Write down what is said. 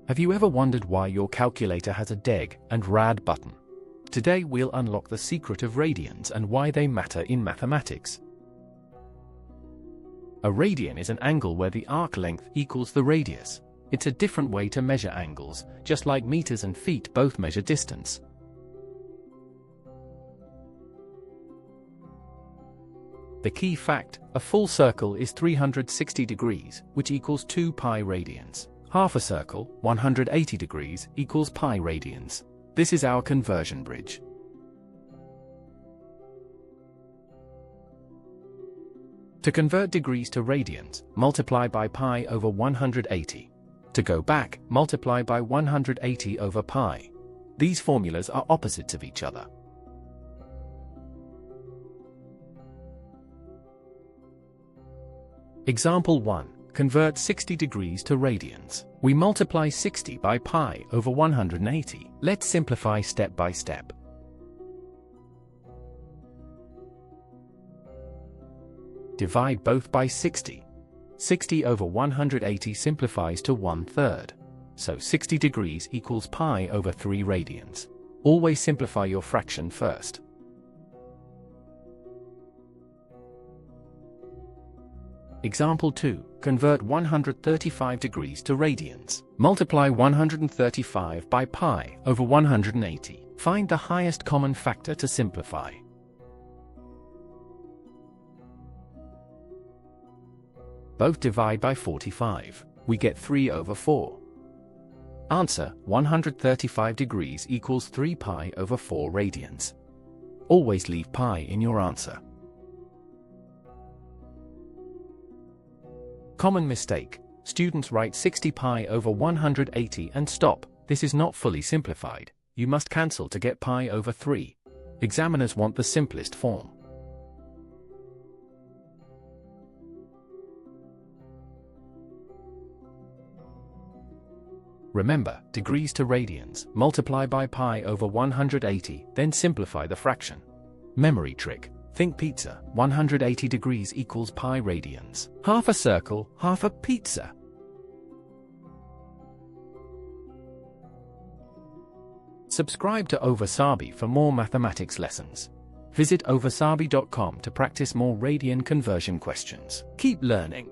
Have you ever wondered why your calculator has a deg and rad button? Today we'll unlock the secret of radians and why they matter in mathematics. A radian is an angle where the arc length equals the radius. It's a different way to measure angles, just like meters and feet both measure distance. The key fact: a full circle is 360 degrees, which equals 2 pi radians. Half a circle, 180 degrees, equals pi radians. This is our conversion bridge. To convert degrees to radians, multiply by pi over 180. To go back, multiply by 180 over pi. These formulas are opposites of each other. Example 1. Convert 60 degrees to radians. We multiply 60 by pi over 180. Let's simplify step by step. Divide both by 60. 60 over 180 simplifies to 1/3. So 60 degrees equals pi over 3 radians. Always simplify your fraction first. Example 2. Convert 135 degrees to radians. Multiply 135 by pi over 180. Find the highest common factor to simplify. Both divide by 45. We get 3 over 4. Answer: 135 degrees equals 3 pi over 4 radians. Always leave pi in your answer. Common mistake: students write 60 pi over 180 and stop. This is not fully simplified. You must cancel to get pi over 3. Examiners want the simplest form. Remember, degrees to radians, multiply by pi over 180, then simplify the fraction. Memory trick: think pizza, 180 degrees equals pi radians. Half a circle, half a pizza. Subscribe to Ovasaabi for more mathematics lessons. Visit ovasaabi.com to practice more radian conversion questions. Keep learning.